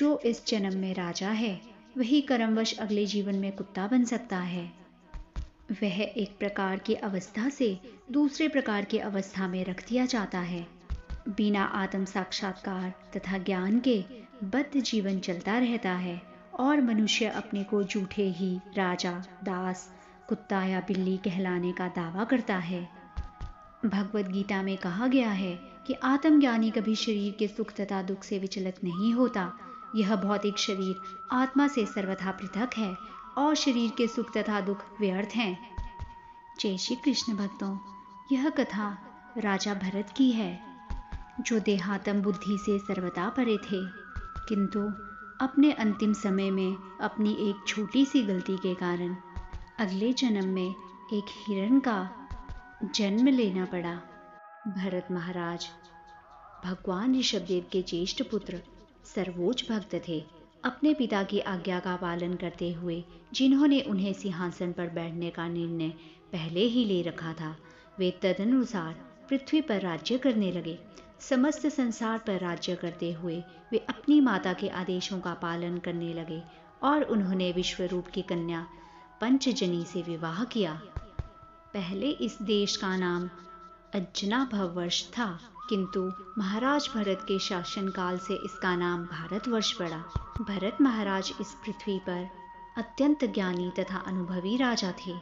जो इस जन्म में राजा है वही कर्मवश अगले जीवन में कुत्ता बन सकता है। वह एक प्रकार की अवस्था से दूसरे प्रकार की अवस्था में रख दिया जाता है। बिना आत्म साक्षात्कार तथा ज्ञान के बद्ध जीवन चलता रहता है और मनुष्य अपने को झूठे ही राजा, दास, कुत्ता या बिल्ली कहलाने का दावा करता है। भगवद गीता में कहा गया है कि आत्मज्ञानी कभी शरीर के सुख तथा दुख से विचलित नहीं होता। यह भौतिक शरीर आत्मा से सर्वथा पृथक है और शरीर के सुख तथा दुख व्यर्थ हैं। जय श्री कृष्ण भक्तों, यह कथा राजा भरत की है, जो देहात्म बुद्धि से सर्वथा परे थे, किंतु अपने अंतिम समय में अपनी एक छोटी सी गलती के कारण अगले जन्म में एक हिरण का जन्म लेना पड़ा। भरत महाराज भगवान ऋषभदेव के ज्येष्ठ पुत्र सर्वोच्च भक्त थे। अपने पिता की आज्ञा का पालन करते हुए जिन्होंने उन्हें सिंहासन पर बैठने का निर्णय पहले ही ले रखा था, वे तदनुसार पृथ्वी पर राज्य करने लगे। समस्त संसार पर राज्य करते हुए वे अपनी माता के आदेशों का पालन करने लगे और उन्होंने विश्वरूप की कन्या पंचजनी से विवाह किया। पहले इस देश का नाम अजनाभव वर्ष था, किंतु महाराज भरत के शासनकाल से इसका नाम भारतवर्ष पड़ा। भरत महाराज इस पृथ्वी पर अत्यंत ज्ञानी तथा अनुभवी राजा थे।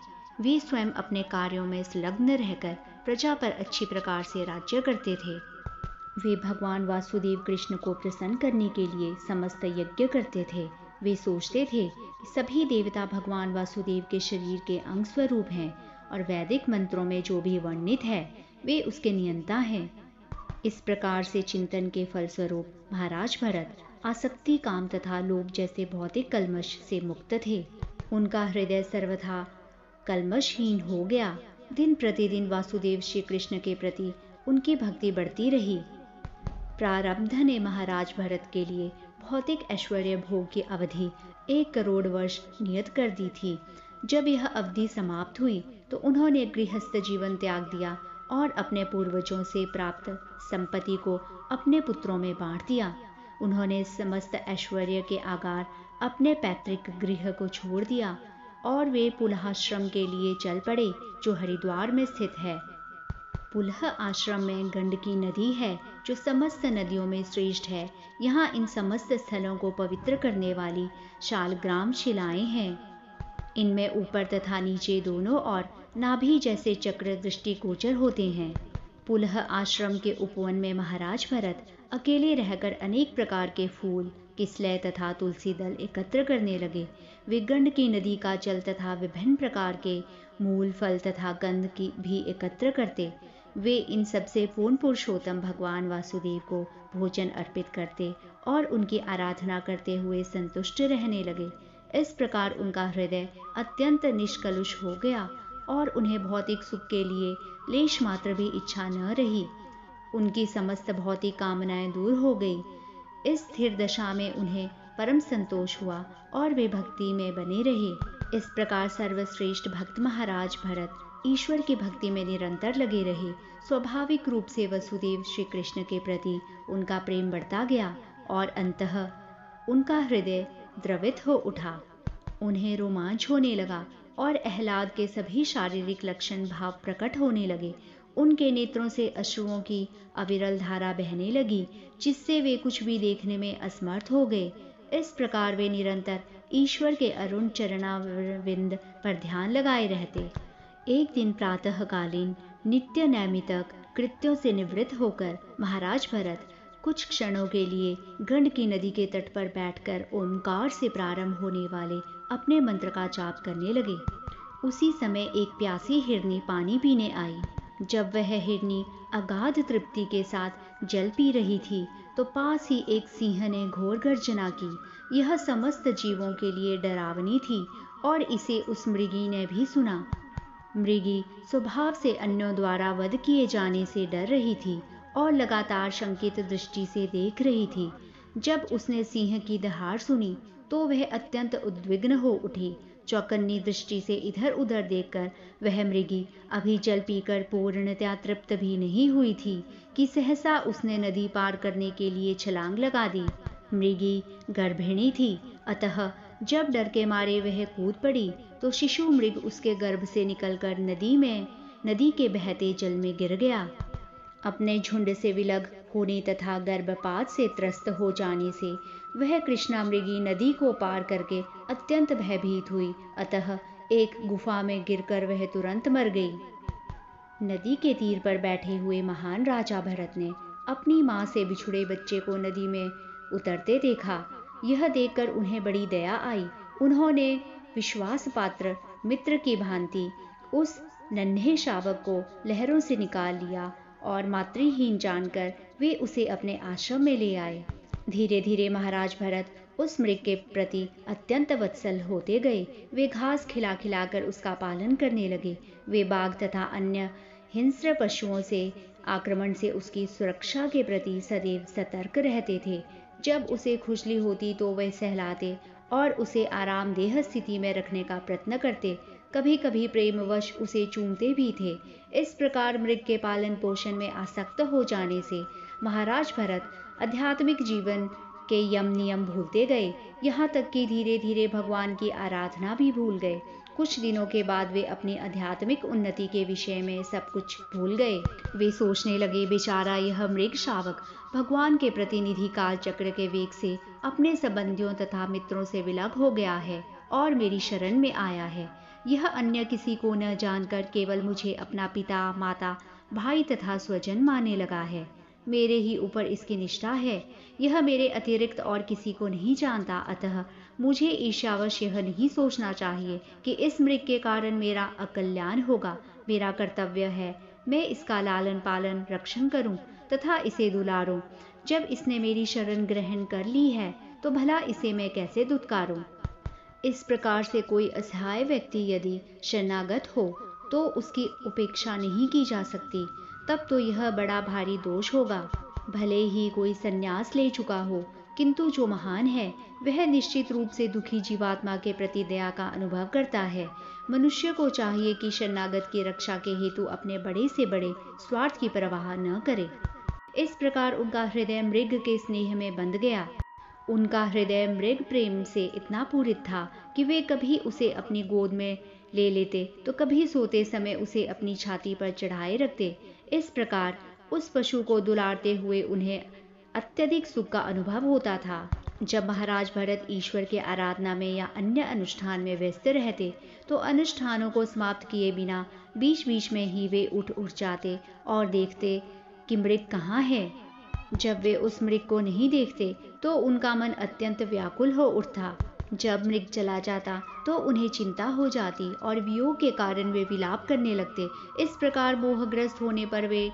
वे स्वयं अपने कार्यों में संलग्न रहकर प्रजा पर अच्छी प्रकार से राज्य करते थे। वे भगवान वासुदेव कृष्ण को प्रसन्न करने के लिए समस्त यज्ञ करते थे। वे सोचते थे कि सभी देवता भगवान वासुदेव के शरीर के अंग स्वरूप हैं और वैदिक मंत्रों में जो भी वर्णित है वे उसके नियंता हैं। इस प्रकार से चिंतन के फलस्वरूप महाराज भरत आसक्ति, काम तथा लोभ जैसे भौतिक कल्मश से मुक्त थे। उनका हृदय सर्वथा कल्मशहीन हो गया। दिन प्रतिदिन वासुदेव श्री कृष्ण के प्रति उनकी भक्ति बढ़ती रही। प्रारब्ध ने महाराज भरत के लिए भौतिक ऐश्वर्य भोग की अवधि 1 करोड़ वर्ष नियत कर दी थी। जब यह अवधि समाप्त हुई तो उन्होंने गृहस्थ जीवन त्याग दिया और अपने पूर्वजों से प्राप्त संपत्ति को अपने पुत्रों में बांट दिया। उन्होंने समस्त ऐश्वर्य के आगार अपने पैतृक गृह को छोड़ दिया और वे पुलह आश्रम के लिए चल पड़े, जो हरिद्वार में स्थित है। पुलह आश्रम में गंडकी नदी है, जो समस्त नदियों में श्रेष्ठ है। यहाँ इन समस्त स्थलों को पवित्र करने वाली शालग्राम शिलाएं हैं। इनमें ऊपर तथा नीचे दोनों और नाभि जैसे चक्र दृष्टिगोचर होते हैं। पुलह आश्रम के उपवन में महाराज भरत अकेले रहकर अनेक प्रकार के फूल, किसलय तथा तुलसी दल एकत्र करने लगे। वे गंडकी नदी का जल तथा विभिन्न प्रकार के मूल, फल तथा गंध की भी एकत्र करते। वे इन सबसे पूर्ण पुरुषोत्तम भगवान वासुदेव को भोजन अर्पित करते और उनकी आराधना करते हुए संतुष्ट रहने लगे। इस प्रकार उनका हृदय अत्यंत निष्कलुष हो गया और उन्हें भौतिक सुख के लिए लेश मात्र भी इच्छा न रही। उनकी समस्त भौतिक कामनाएं दूर हो गई। इस स्थिर दशा में उन्हें परम संतोष हुआ और वे भक्ति में बने रहे। इस प्रकार सर्वश्रेष्ठ भक्त महाराज भरत ईश्वर की भक्ति में निरंतर लगे रहे। स्वाभाविक रूप से वसुदेव श्री कृष्ण के प्रति उनका प्रेम बढ़ता गया और अंततः उनका हृदय द्रवित हो उठा। उन्हें रोमांच होने लगा और आह्लाद के सभी शारीरिक लक्षण भाव प्रकट होने लगे। उनके नेत्रों से अश्रुओं की अविरल धारा बहने लगी, जिससे वे कुछ भी देखने में असमर्थ हो गए। इस प्रकार वे निरंतर ईश्वर के अरुण चरणारविंद पर ध्यान लगाए रहते। एक दिन प्रातःकालीन नित्य नैमित्तिक कृत्यों से निवृत्त होकर महाराज भरत कुछ क्षणों के लिए गंडकी नदी के तट पर बैठकर ओमकार से प्रारंभ होने वाले अपने मंत्र का जाप करने लगे। उसी समय एक प्यासी हिरनी पानी पीने आई। जब वह हिरनी अगाध तृप्ति के साथ जल पी रही थी तो पास ही एक सिंह ने घोर गर्जना की। यह समस्त जीवों के लिए डरावनी थी और इसे उस मृगी ने भी सुना। मृगी स्वभाव से अन्यों द्वारा वध किए जाने से डर रही थी और लगातार शंकित दृष्टि से देख रही थी। जब उसने सिंह की दहाड़ सुनी तो वह अत्यंत उद्विग्न हो उठी। चौकन्नी दृष्टि से इधर उधर देखकर वह मृगी अभी जल पीकर पूर्णतया तृप्त भी नहीं हुई थी कि सहसा उसने नदी पार करने के लिए छलांग लगा दी। मृगी गर्भिणी थी, अतः जब डर के मारे वह कूद पड़ी तो शिशु मृग उसके गर्भ से निकलकर नदी के बहते जल में गिर गया। अपने झुंड से विलग होने तथा गर्भपात से त्रस्त हो जाने से वह कृष्णा मृगी नदी को पार करके अत्यंत भयभीत हुई, अतः एक गुफा में गिरकर वह तुरंत मर गई। नदी के तीर पर बैठे हुए महान राजा भरत ने अपनी मां से बिछुड़े बच्चे को नदी में उतरते देखा। यह देखकर उन्हें बड़ी दया आई। उन्होंने विश्वास पात्र मित्र की भांति उस नन्हे शावक को लहरों से निकाल लिया और मातृहीन जानकर वे उसे अपने आश्रम में ले आए। धीरे धीरे महाराज भरत उस मृग के प्रति अत्यंत वत्सल होते गए। वे घास खिला खिलाकर उसका पालन करने लगे। वे बाघ तथा अन्य हिंस्र पशुओं से आक्रमण से उसकी सुरक्षा के प्रति सदैव सतर्क रहते थे। जब उसे खुजली होती तो वे सहलाते और उसे आरामदेह स्थिति में रखने का प्रयत्न करते। कभी कभी प्रेमवश उसे चूमते भी थे। इस प्रकार मृग के पालन पोषण में आसक्त हो जाने से महाराज भरत आध्यात्मिक जीवन के यम नियम भूलते गए, यहाँ तक कि धीरे धीरे भगवान की आराधना भी भूल गए। कुछ दिनों के बाद वे अपनी आध्यात्मिक उन्नति के विषय में सब कुछ भूल गए। वे सोचने लगे, बेचारा यह मृग शावक भगवान के प्रतिनिधि काल चक्र के वेग से अपने संबंधियों तथा मित्रों से विलग हो गया है और मेरी शरण में आया है। यह अन्य किसी को न जानकर केवल मुझे अपना पिता, माता, भाई तथा स्वजन मानने लगा है। मेरे ही ऊपर इसकी निष्ठा है। यह मेरे अतिरिक्त और किसी को नहीं जानता, अतः मुझे ईर्ष्यावश यह नहीं सोचना चाहिए कि इस मृग के कारण मेरा अकल्याण होगा। मेरा कर्तव्य है मैं इसका लालन पालन रक्षण करूं तथा इसे दुलारूं। जब इसने मेरी शरण ग्रहण कर ली है तो भला इसे मैं कैसे दुत्कारूं। इस प्रकार से कोई असहाय व्यक्ति यदि शरणागत हो तो उसकी उपेक्षा नहीं की जा सकती। तब तो यह बड़ा भारी दोष होगा। भले ही कोई संन्यास ले चुका हो, किंतु जो महान है वह निश्चित रूप से दुखी जीवात्मा के प्रति दया का अनुभव करता है। मनुष्य को चाहिए कि शरणागत की रक्षा के हेतु अपने बड़े से बड़े स्वार्थ की परवाह न करे। इस प्रकार उनका हृदय मृग के स्नेह में बंध गया। उनका हृदय मृग प्रेम से इतना पूरित था कि वे कभी उसे अपनी गोद में ले लेते तो कभी सोते समय उसे अपनी छाती पर चढ़ाए रखते। इस प्रकार उस पशु को दुलारते हुए उन्हें अत्यधिक सुख का अनुभव होता था। जब महाराज भरत ईश्वर के आराधना में या अन्य अनुष्ठान में व्यस्त रहते तो अनुष्ठानों को समाप्त किए बिना बीच बीच में ही वे उठ जाते और देखते कि मृग कहाँ है। जब वे उस मृग को नहीं देखते तो उनका मन अत्यंत व्याकुल हो उठता। जब मृग चला जाता तो उन्हें चिंता हो जाती और वियोग के कारण वे विलाप करने लगते। इस प्रकार मोहग्रस्त होने पर वे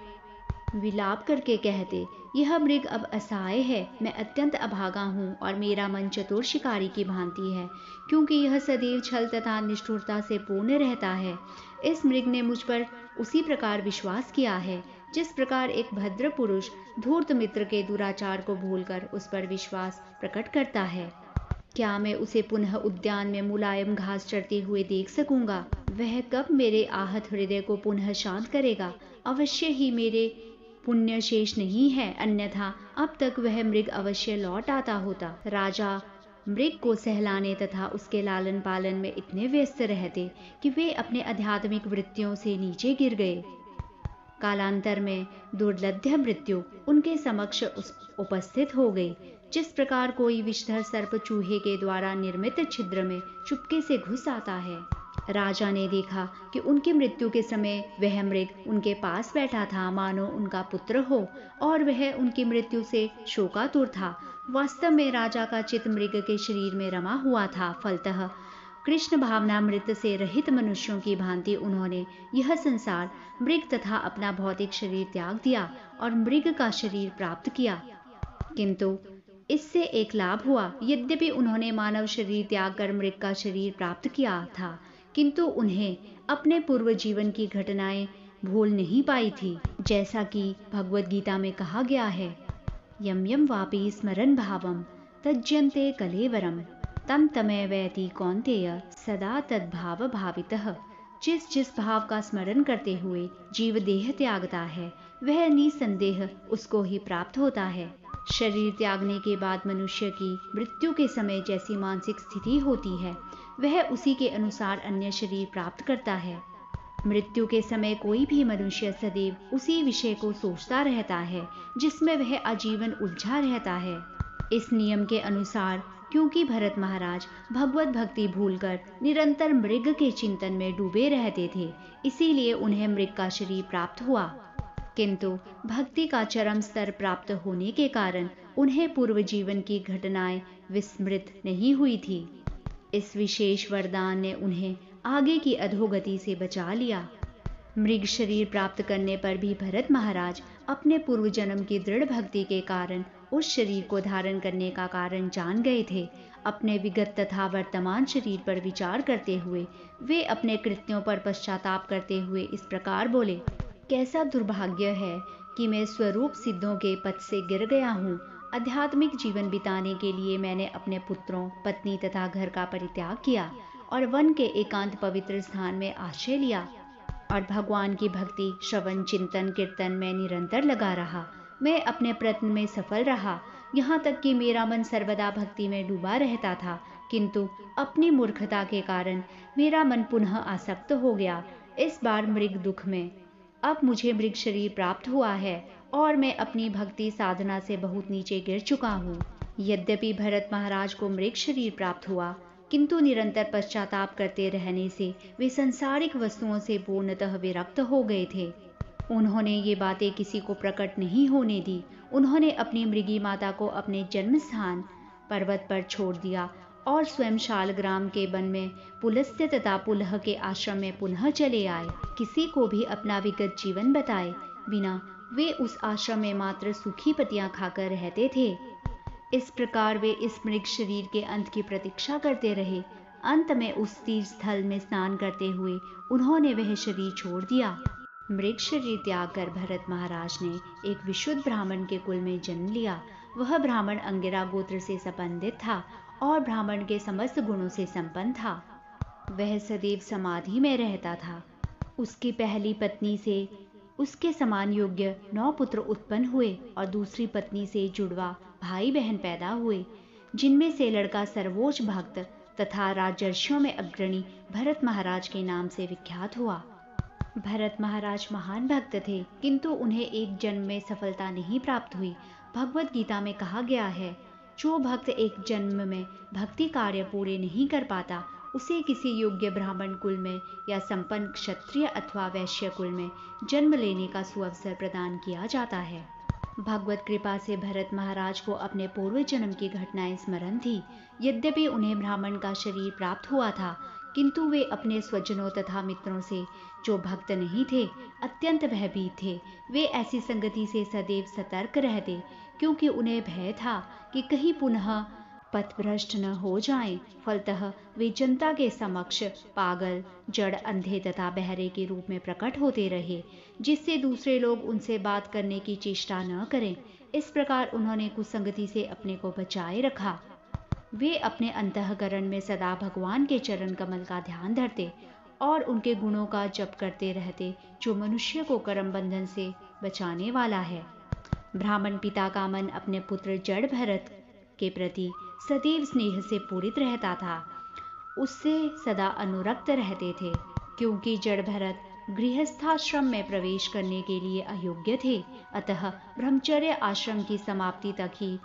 विलाप करके कहते, यह मृग अब असहाय है, मैं अत्यंत अभागा हूँ और मेरा मन चतुर शिकारी की भांति है, क्योंकि यह सदैव छल तथा निष्ठुरता से पूर्ण रहता है। इस मृग ने मुझ पर उसी प्रकार विश्वास किया है जिस प्रकार एक भद्र पुरुष धूर्त मित्र के दुराचार को भूलकर उस पर विश्वास प्रकट करता है। क्या मैं उसे पुनः उद्यान में मुलायम घास चरते हुए देख सकूंगा? वह कब मेरे आहत हृदय को पुनः शांत करेगा? अवश्य ही मेरे पुण्य शेष नहीं है, अन्यथा अब तक वह मृग अवश्य लौट आता होता। राजा मृग को सहलाने तथा उसके लालन पालन में इतने व्यस्त रहते कि वे अपने आध्यात्मिक वृत्तियों से नीचे गिर गए। कालांतर में दुर्लभ्य मृत्यु उनके समक्ष उपस्थित हो गई। जिस प्रकार कोई विषधर सर्प चूहे के द्वारा निर्मित छिद्र में चुपके से घुस आता है। राजा ने देखा कि उनकी मृत्यु के समय वह मृग उनके पास बैठा था, मानो उनका पुत्र हो, और वह उनकी मृत्यु से शोकातुर था। वास्तव में राजा का चित्त मृग के शरीर में रमा हुआ था। फलतः कृष्ण भावनामृत से रहित मनुष्यों की भांति उन्होंने यह संसार, मृग तथा अपना भौतिक शरीर त्याग दिया और मृग का शरीर प्राप्त किया। किंतु इससे एक लाभ हुआ। यद्यपि उन्होंने मानव शरीर त्याग कर मृग का शरीर प्राप्त किया था, किंतु उन्हें अपने पूर्व जीवन की घटनाएं भूल नहीं पाई थी। जैसा कि भगवद गीता में कहा गया है, यम यम वापि स्मरन् भावम तज्जन्ते कलेवरम तम तमे वैति कौन्तेय सदा तद्भाव भावितः। जिस भाव का स्मरण करते हुए जीव देह त्यागता है, वह निसंदेह उसको ही प्राप्त होता है। शरीर त्यागने के बाद मनुष्य की मृत्यु के समय जैसी मानसिक स्थिति होती है, वह उसी के अनुसार अन्य शरीर प्राप्त करता है। मृत्यु के समय कोई भी मनुष्य सदैव उसी विषय को सोचता रहता है जिसमें वह आजीवन उलझा रहता है। इस नियम के अनुसार क्योंकि भरत महाराज भगवत भक्ति भूलकर निरंतर मृग के चिंतन में डूबे रहते थे, इसीलिए उन्हें मृग का शरीर प्राप्त हुआ। किंतु भक्ति का चरम स्तर प्राप्त होने के कारण उन्हें पूर्व जीवन की घटनाएं विस्मृत नहीं हुई थी। इस विशेष वरदान ने उन्हें आगे की अधोगति से बचा लिया। मृग शरीर प्राप्त करने पर भी भरत महाराज अपने पूर्व जन्म की दृढ़ भक्ति के कारण उस शरीर को धारण करने का कारण जान गए थे। अपने विगत तथा वर्तमान शरीर पर विचार करते हुए वे अपने कृत्यों पर पश्चाताप करते हुए इस प्रकार बोले, कैसा दुर्भाग्य है कि मैं स्वरूप सिद्धों के पद से गिर गया हूँ। आध्यात्मिक जीवन बिताने के लिए मैंने अपने पुत्रों, पत्नी तथा घर का परित्याग किया और वन के एकांत पवित्र स्थान में आश्रय लिया और भगवान की भक्ति, श्रवण, चिंतन, कीर्तन में निरंतर लगा रहा। मैं अपने प्रयत्न में सफल रहा, यहाँ तक कि मेरा मन सर्वदा भक्ति में डूबा रहता था, किंतु अपनी मूर्खता के कारण मेरा मन पुनः आसक्त हो गया, इस बार मृग दुख में। अब मुझे मृग शरीर प्राप्त हुआ है और मैं अपनी भक्ति साधना से बहुत नीचे गिर चुका हूँ। यद्यपि भरत महाराज को मृग शरीर प्राप्त हुआ, किंतु निरंतर पश्चाताप करते रहने से वे सांसारिक वस्तुओं से पूर्णतः विरक्त हो गए थे। उन्होंने ये बातें किसी को प्रकट नहीं होने दी। उन्होंने अपनी मृगी माता को अपने जन्म स्थान पर्वत पर छोड़ दिया और स्वयं शालग्राम के वन में पुलस्त्य तथा पुलह के आश्रम में पुनः चले आए। किसी को भी अपना विगत जीवन बताए बिना वे उस आश्रम में मात्र सूखी पत्तियां खाकर रहते थे। इस प्रकार वे इस मृग शरीर के अंत की प्रतीक्षा करते रहे। अंत में उस तीर्थ स्थल में स्नान करते हुए उन्होंने वह शरीर छोड़ दिया। मृग शरीर त्याग कर भरत महाराज ने एक विशुद्ध ब्राह्मण के कुल में जन्म लिया। वह ब्राह्मण अंगिरा गोत्र से संबंधित था और ब्राह्मण के समस्त गुणों से संपन्न था। वह सदैव समाधि में रहता था। उसकी पहली पत्नी से उसके समान योग्य 9 पुत्र उत्पन्न हुए और दूसरी पत्नी से जुड़वा भाई बहन पैदा हुए, जिनमें से लड़का सर्वोच्च भक्त तथा राजर्षियों में अग्रणी भरत महाराज के नाम से विख्यात हुआ। भरत महाराज महान भक्त थे, किंतु उन्हें एक जन्म में सफलता नहीं प्राप्त हुई। भगवत गीता में कहा गया है, जो भक्त एक जन्म में भक्ति कार्य पूरे नहीं कर पाता, उसे किसी योग्य ब्राह्मण कुल में या संपन्न क्षत्रिय अथवा वैश्य कुल में जन्म लेने का सुअवसर प्रदान किया जाता है। भगवत कृपा से भरत महाराज को अपने पूर्व जन्म की घटनाएं स्मरण थी। यद्यपि उन्हें ब्राह्मण का शरीर प्राप्त हुआ था, किंतु वे अपने स्वजनों तथा मित्रों से, जो भक्त नहीं थे, अत्यंत भयभीत थे। वे ऐसी संगति से सदैव सतर्क रहते, क्योंकि उन्हें भय था कि कहीं पुनः पथभ्रष्ट न हो जाएं। फलतः वे जनता के समक्ष पागल, जड़, अंधे तथा बहरे के रूप में प्रकट होते रहे, जिससे दूसरे लोग उनसे बात करने की चेष्टा न करें। इस प्रकार उन्होंने कुसंगति से अपने को बचाए रखा। वे अपने अंतःकरण में सदा भगवान के चरण कमल का ध्यान धरते और उनके गुणों का जप करते रहते, जो मनुष्य को कर्म बंधन से बचाने वाला है। ब्राह्मण पिता का मन अपने पुत्र जड़ भरत के प्रति सदैव स्नेह से पूरित रहता था। उससे सदा अनुरक्त रहते थे, क्योंकि जड़ भरत गृहस्थाश्रम में प्रवेश करने के लिए अयोग्य थे। अतः ब्रह्मचर्य आश्रम की समाप्ति तक ही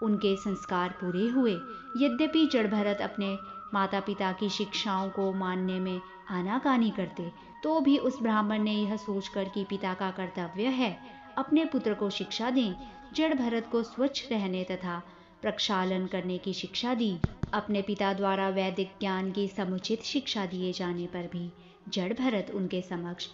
उनके संस्कार पूरे हुए। यद्यपि जड़ भरत अपने माता पिता की शिक्षाओं को मानने में आनाकानी करते, तो भी उस ब्राह्मण ने यह सोचकर कि पिता का कर्तव्य है अपने पुत्र को शिक्षा दें, जड़ भरत को स्वच्छ रहने तथा प्रक्षालन करने की शिक्षा दी। अपने पिता द्वारा वैदिक ज्ञान की समुचित शिक्षा दिए जाने पर भी जड़ भरत उनके समक्ष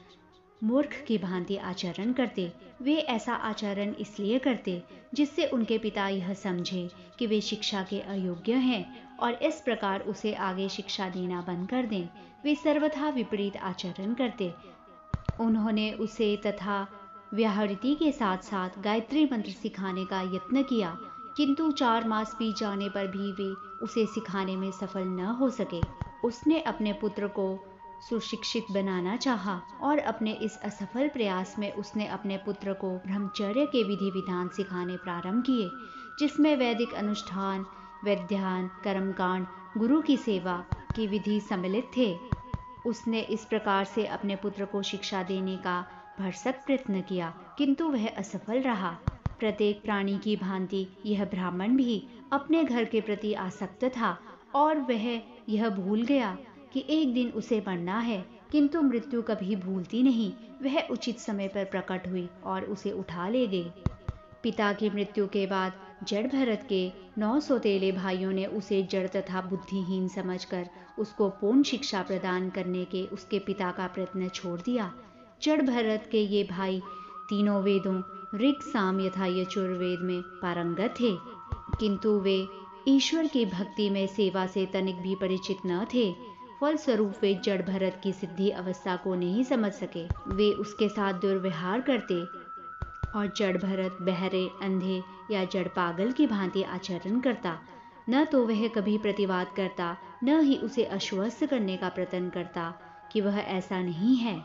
मूर्ख की भांति आचरण करते। वे ऐसा आचरण इसलिए करते जिससे उनके पिता यह समझे कि वे शिक्षा के अयोग्य हैं और इस प्रकार उसे आगे शिक्षा देना बंद कर दें। वे सर्वथा विपरीत आचरण करते। उन्होंने उसे तथा व्याहृति के साथ साथ गायत्री मंत्र सिखाने का यत्न किया, किंतु 4 मास बीत जाने पर भी वे उसे सिखाने में सफल न हो सके। उसने अपने पुत्र को सुशिक्षित बनाना चाहा और अपने इस असफल प्रयास में उसने अपने पुत्र को ब्रह्मचर्य के विधि विधान सिखाने प्रारंभ किए, जिसमें वैदिक अनुष्ठान, वैध्यान, कर्मकांड, गुरु की सेवा की विधि सम्मिलित थे। उसने इस प्रकार से अपने पुत्र को शिक्षा देने का भरसक प्रयत्न किया, किंतु वह असफल रहा। प्रत्येक प्राणी की भांति यह ब्राह्मण भी अपने घर के प्रति आसक्त था और वह यह भूल गया कि एक दिन उसे मरना है, किंतु मृत्यु कभी भूलती नहीं। वह उचित समय पर प्रकट हुई और उसे उठा ले गई। पिता की मृत्यु के बाद जड़ भरत के 9 सौतेले भाइयों ने उसे जड़ तथा बुद्धिहीन समझकर उसको पूर्ण शिक्षा प्रदान करने के उसके पिता का प्रयत्न छोड़ दिया। जड़ भरत के ये भाई तीनों वेदों ऋग, साम यथा यजुर्वेद में पारंगत थे, किंतु वे ईश्वर की भक्ति में सेवा से तनिक भी परिचित न थे। फलस्वरूप वे जड़ भरत की सिद्धि अवस्था को नहीं समझ सके। वे उसके साथ दुर्व्यवहार करते और जड़ भरत बहरे, अंधे या जड़ पागल की भांति आचरण करता। न तो वह कभी प्रतिवाद करता, न ही उसे आश्वस्त करने का प्रयत्न करता कि वह ऐसा नहीं है।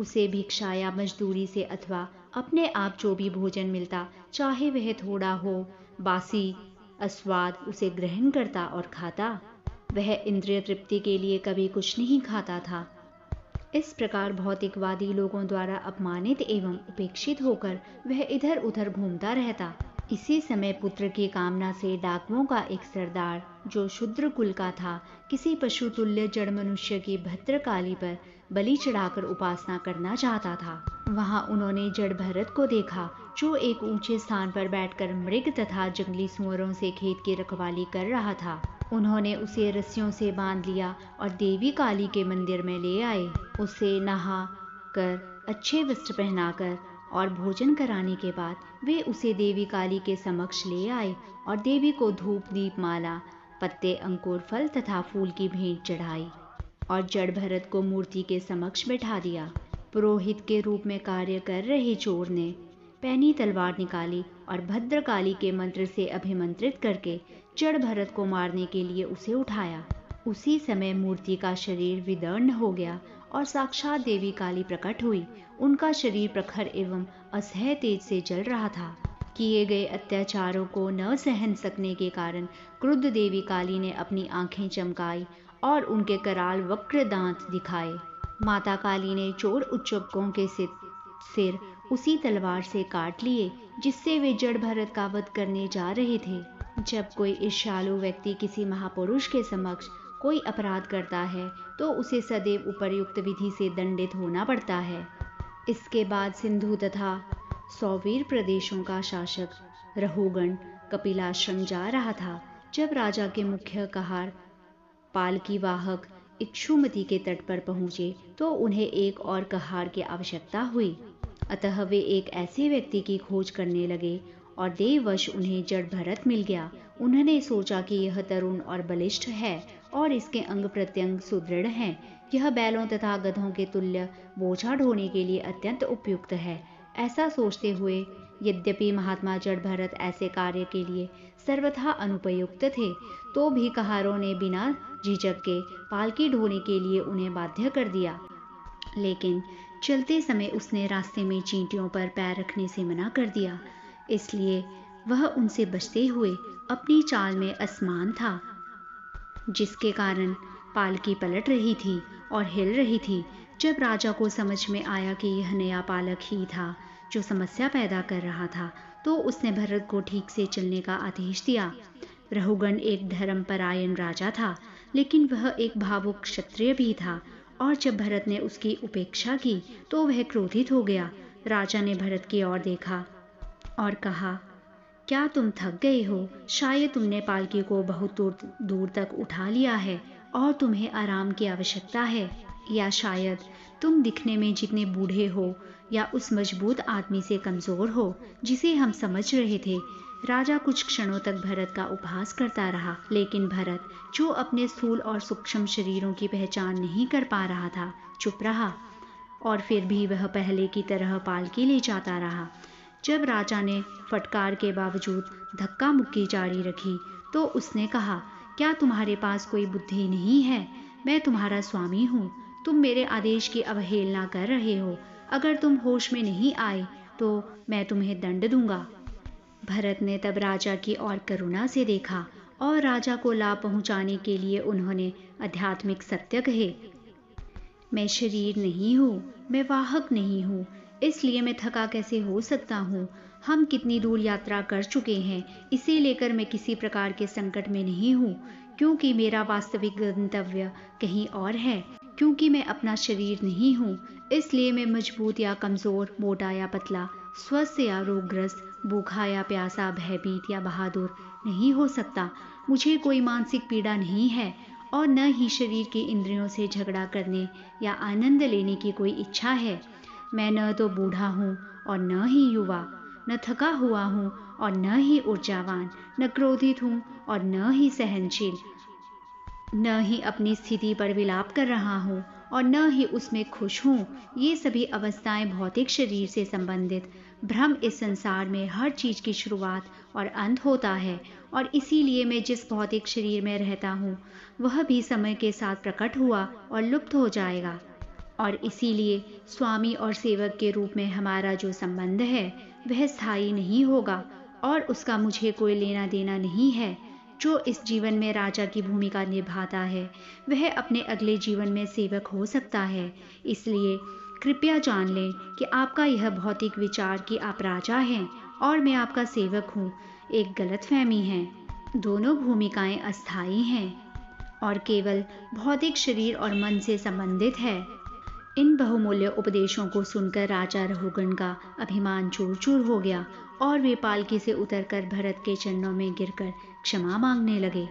उसे भिक्षा या मजदूरी से अथवा अपने आप जो भी भोजन मिलता, चाहे वह थोड़ा हो, बासी, अस्वाद, उसे ग्रहण करता और खाता। वह इंद्रिय तृप्ति के लिए कभी कुछ नहीं खाता था। इस प्रकार भौतिकवादी लोगों द्वारा अपमानित एवं उपेक्षित होकर वह इधर उधर घूमता रहता। इसी समय पुत्र की कामना से डाकुओं का एक सरदार, जो शूद्र कुल का था, किसी पशु तुल्य जड़ मनुष्य की भद्रकाली पर बलि चढ़ाकर उपासना करना चाहता था। वहां उन्होंने जड़ भरत को देखा, जो एक ऊंचे स्थान पर बैठकर मृग तथा जंगली सुअरों से खेत की रखवाली कर रहा था। उन्होंने उसे रस्सियों से बांध लिया और देवी काली के मंदिर में ले आए। उसे नहा कर, अच्छे वस्त्र पहनाकर और भोजन कराने के बाद वे उसे देवी काली के समक्ष ले आए और देवी को धूप, दीप, माला, पत्ते, अंकुर, फल तथा फूल की भेंट चढ़ाई और जड़ भरत को मूर्ति के समक्ष बैठा दिया। पुरोहित के रूप में कार्य कर रहे चोर ने पैनी तलवार निकाली और भद्रकाली के मंत्र से अभिमंत्रित करके जड़ भरत को मारने के लिए उसे उठाया। उसी समय मूर्ति का शरीर विदीर्ण हो गया और साक्षात देवी काली प्रकट हुई। उनका शरीर प्रखर एवं असह्य तेज से जल रहा था। किए गए अत्याचारों को न सहन सकने के कारण क्रुद्ध देवी काली ने अपनी आंखें चमकाई और उनके कराल वक्र दांत दिखाए। माता काली ने चोर उच्चकों के सिर उसी तलवार से काट लिए जिससे वे जड़ भरत का वध करने जा रहे थे। जब कोई ईर्ष्यालु व्यक्ति किसी महापुरुष के समक्ष कोई अपराध करता है तो उसे सदैव उपर्युक्त विधि से दंडित होना पड़ता है। इसके बाद सिंधु तथा सौवीर प्रदेशों का शासक रहुगण कपिलाश्रम जा रहा था। जब राजा के मुख्य कहार पालकी वाहक इक्षुमती के तट पर पहुंचे तो उन्हें एक और कहार की आवश्यकता हुई। अतः वे एक ऐसे व्यक्ति की खोज करने लगे और देववश उन्हें जड़ भरत मिल गया। उन्होंने सोचा कि यह तरुण और बलिष्ठ है और इसके अंग प्रत्यंग सुदृढ़ हैं। यह बैलों तथा गधों के तुल्य बोझा ढोने के लिए अत्यंत उपयुक्त है। ऐसा सोचते हुए, यद्यपि महात्मा जड़ भरत ऐसे कार्य के लिए सर्वथा अनुपयुक्त थे, तो भी कहारों ने बिना झिझक के पालकी ढोने के लिए उन्हें बाध्य कर दिया। लेकिन चलते समय उसने रास्ते में चींटियों पर पैर रखने से मना कर दिया, इसलिए वह उनसे बचते हुए अपनी चाल में असमान था, जिसके कारण पालकी पलट रही थी और हिल रही थी। जब राजा को समझ में आया कि यह नया पालक ही था जो समस्या पैदा कर रहा था, तो उसने भरत को ठीक से चलने का आदेश दिया। रहुगण एक धर्मपरायण राजा था, लेकिन वह एक भावुक क्षत्रिय भी था, और जब भरत ने उसकी उपेक्षा की तो वह क्रोधित हो गया। राजा ने भरत की ओर देखा और कहा, क्या तुम थक गए हो? शायद तुमने पालकी को बहुत दूर तक उठा लिया है और तुम्हें आराम की आवश्यकता है, या शायद तुम दिखने में जितने बूढ़े हो या उस मजबूत आदमी से कमजोर हो जिसे हम समझ रहे थे। राजा कुछ क्षणों तक भरत का उपहास करता रहा, लेकिन भरत, जो अपने स्थूल और सूक्ष्म शरीरों की पहचान नहीं कर पा रहा था, चुप रहा और फिर भी वह पहले की तरह पालकी ले जाता रहा। जब राजा ने फटकार के बावजूद धक्का मुक्की जारी रखी तो उसने कहा, क्या तुम्हारे पास कोई बुद्धि नहीं है? मैं तुम्हारा स्वामी हूँ, तुम मेरे आदेश की अवहेलना कर रहे हो। अगर तुम होश में नहीं आए तो मैं तुम्हें दंड दूंगा। भरत ने तब राजा की ओर करुणा से देखा और राजा को लाभ पहुंचाने के लिए उन्होंने आध्यात्मिक सत्य कहे। मैं शरीर नहीं हूँ, मैं वाहक नहीं हूँ, इसलिए मैं थका कैसे हो सकता हूँ। हम कितनी दूर यात्रा कर चुके हैं, इसे लेकर मैं किसी प्रकार के संकट में नहीं हूँ, क्योंकि मेरा वास्तविक गंतव्य कहीं और है। क्योंकि मैं अपना शरीर नहीं हूँ, इसलिए मैं मजबूत या कमज़ोर, मोटा या पतला, स्वस्थ या रोगग्रस्त, भूखा या प्यासा, भयभीत या बहादुर नहीं हो सकता। मुझे कोई मानसिक पीड़ा नहीं है और न ही शरीर की इंद्रियों से झगड़ा करने या आनंद लेने की कोई इच्छा है। मैं न तो बूढ़ा हूँ और न ही युवा, न थका हुआ हूँ और न ही ऊर्जावान, न क्रोधित हूँ और न ही सहनशील, न ही अपनी स्थिति पर विलाप कर रहा हूँ और न ही उसमें खुश हूँ। ये सभी अवस्थाएं भौतिक शरीर से संबंधित भ्रम। इस संसार में हर चीज की शुरुआत और अंत होता है और इसीलिए मैं जिस भौतिक शरीर में रहता हूँ वह भी समय के साथ प्रकट हुआ और लुप्त हो जाएगा। और इसीलिए स्वामी और सेवक के रूप में हमारा जो संबंध है वह स्थायी नहीं होगा और उसका मुझे कोई लेना देना नहीं है। जो इस जीवन में राजा की भूमिका निभाता है वह अपने अगले जीवन में सेवक हो सकता है। इसलिए कृपया जान लें कि आपका यह भौतिक विचार कि आप राजा हैं और मैं आपका सेवक हूँ एक गलतफहमी है। दोनों भूमिकाएं अस्थायी हैं और केवल भौतिक शरीर और मन से संबंधित है। इन बहुमूल्य उपदेशों को सुनकर राजा रहुगण का अभिमान चूर चूर हो गया और वे पालकी से उतरकर भरत के चरणों में गिरकर क्षमा मांगने लगे।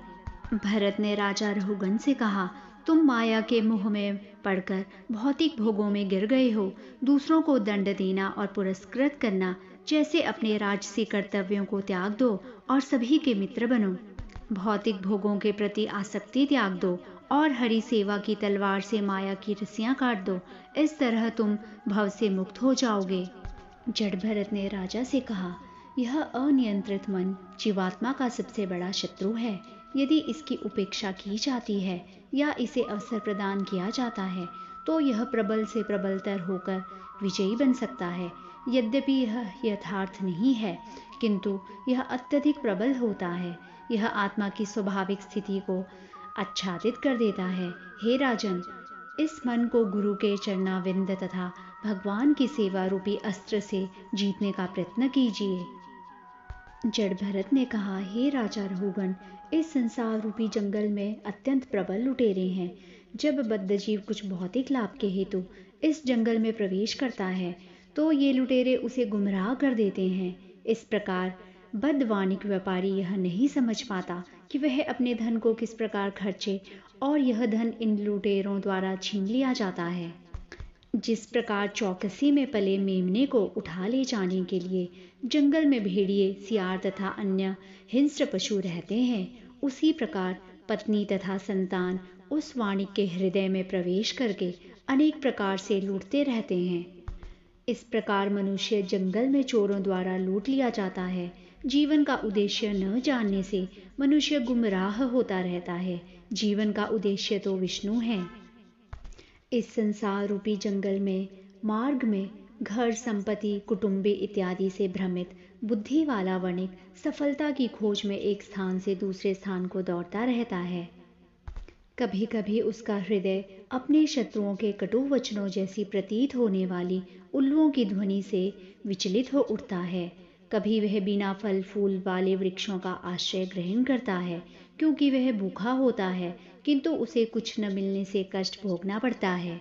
भरत ने राजा रहुगण से कहा, तुम माया के मुंह में पड़कर भौतिक भोगों में गिर गए हो। दूसरों को दंड देना और पुरस्कृत करना जैसे अपने राजसी कर्तव्यों को त्याग दो और सभी के मित्र बनो। भौतिक भोगों के प्रति आसक्ति त्याग दो और हरि सेवा की तलवार से माया की रस्सियां काट दो। इस तरह तुम भव से मुक्त हो जाओगे। जड़ भरत ने राजा से कहा, यह अनियंत्रित मन जीवात्मा का सबसे बड़ा शत्रु है। यदि इसकी उपेक्षा की जाती है या इसे अवसर प्रदान किया जाता है तो यह प्रबल से प्रबलतर होकर विजयी बन सकता है। यद्यपि यह यथार्थ नहीं है, किंतु यह अत्यधिक प्रबल होता है। यह आत्मा की स्वाभाविक स्थिति को आच्छादित कर देता है। हे राजन, इस मन को गुरु के चरणाविंद तथा भगवान की सेवा रूपी अस्त्र से जीतने का प्रयत्न कीजिए। जड़ भरत ने कहा, हे राजा रहुगण, इस संसार रूपी जंगल में अत्यंत प्रबल लुटेरे हैं। जब बद्धजीव कुछ भौतिक लाभ के हेतु इस जंगल में प्रवेश करता है तो ये लुटेरे उसे गुमराह कर देते हैं। इस प्रकार बद्धवाणिक व्यापारी यह नहीं समझ पाता कि वह अपने धन को किस प्रकार खर्चे और यह धन इन लुटेरों द्वारा छीन लिया जाता है। जिस प्रकार चौकसी में पले मेमने को उठा ले जाने के लिए जंगल में भेड़िए, सियार तथा अन्य हिंस्र पशु रहते हैं, उसी प्रकार पत्नी तथा संतान उस वाणिक के हृदय में प्रवेश करके अनेक प्रकार से लूटते रहते हैं। इस प्रकार मनुष्य जंगल में चोरों द्वारा लूट लिया जाता है। जीवन का उद्देश्य न जानने से मनुष्य गुमराह होता रहता है। जीवन का उद्देश्य तो विष्णु है। इस संसार रूपी जंगल में मार्ग में घर, संपत्ति, कुटुंबे इत्यादि से भ्रमित बुद्धि वाला वणिक सफलता की खोज में एक स्थान से दूसरे स्थान को दौड़ता रहता है। कभी कभी उसका हृदय अपने शत्रुओं के कटु वचनों जैसी प्रतीत होने वाली उल्लुओं की ध्वनि से विचलित हो उठता है। कभी वह बिना फल फूल वाले वृक्षों का आश्रय ग्रहण करता है क्योंकि वह भूखा होता है, किंतु उसे कुछ न मिलने से कष्ट भोगना पड़ता है।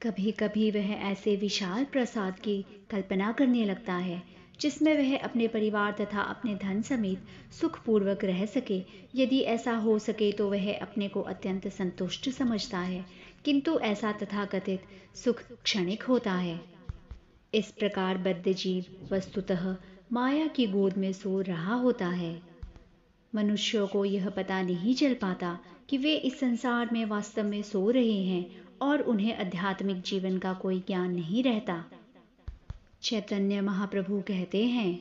कभी कभी वह ऐसे विशाल प्रसाद की कल्पना करने लगता है जिसमें वह अपने परिवार तथा अपने धन समेत सुखपूर्वक रह सके। यदि ऐसा हो सके तो वह अपने को अत्यंत संतुष्ट समझता है, किंतु ऐसा तथाकथित सुख क्षणिक होता है। इस प्रकार बद्धजीव वस्तुतः माया की गोद में सो रहा होता है। मनुष्यों को यह पता नहीं चल पाता कि वे इस संसार में वास्तव में सो रहे हैं और उन्हें आध्यात्मिक जीवन का कोई ज्ञान नहीं रहता। चैतन्य महाप्रभु कहते हैं,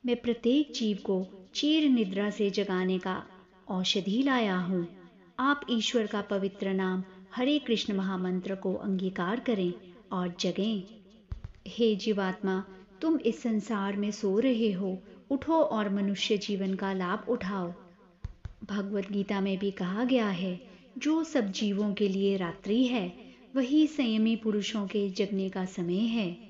मैं प्रत्येक जीव को चीर निद्रा से जगाने का औषधि लाया हूँ। आप ईश्वर का पवित्र नाम हरे कृष्ण महामंत्र को अंगीकार करें और जगें। हे जीवात्मा, तुम इस संसार में सो रहे हो, उठो और मनुष्य जीवन का लाभ उठाओ। भगवत गीता में भी कहा गया है, जो सब जीवों के लिए रात्रि है, वही संयमी पुरुषों के जगने का समय है।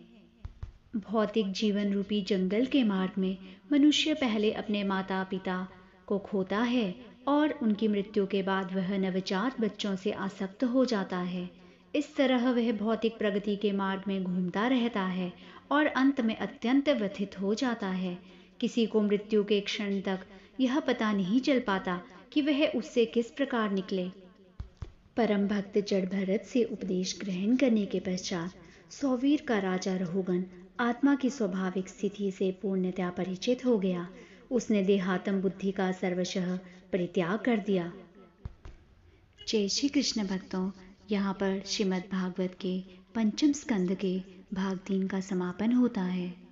भौतिक जीवन रूपी जंगल के मार्ग में मनुष्य पहले अपने माता पिता को खोता है और उनकी मृत्यु के बाद वह नवजात बच्चों से आसक्त हो जाता है। इस तरह वह भौतिक प्रगति के मार्ग में घूमता रहता है और अंत में अत्यंत व्यथित हो जाता है। किसी को मृत्यु के क्षण तक यह पता नहीं चल पाता कि वह उससे किस प्रकार निकले। परम भक्त जड़ भरत से उपदेश ग्रहण करने के पश्चात सौवीर का राजा रहुगण आत्मा की स्वाभाविक स्थिति से पूर्णतया परिचित हो गया। उसने देहात्म बुद्धि का सर्वशः परित्याग कर दिया। जय श्री कृष्ण भक्तों, यहाँ पर श्रीमद् भागवत के पंचम स्कंद के भाग 3 का समापन होता है।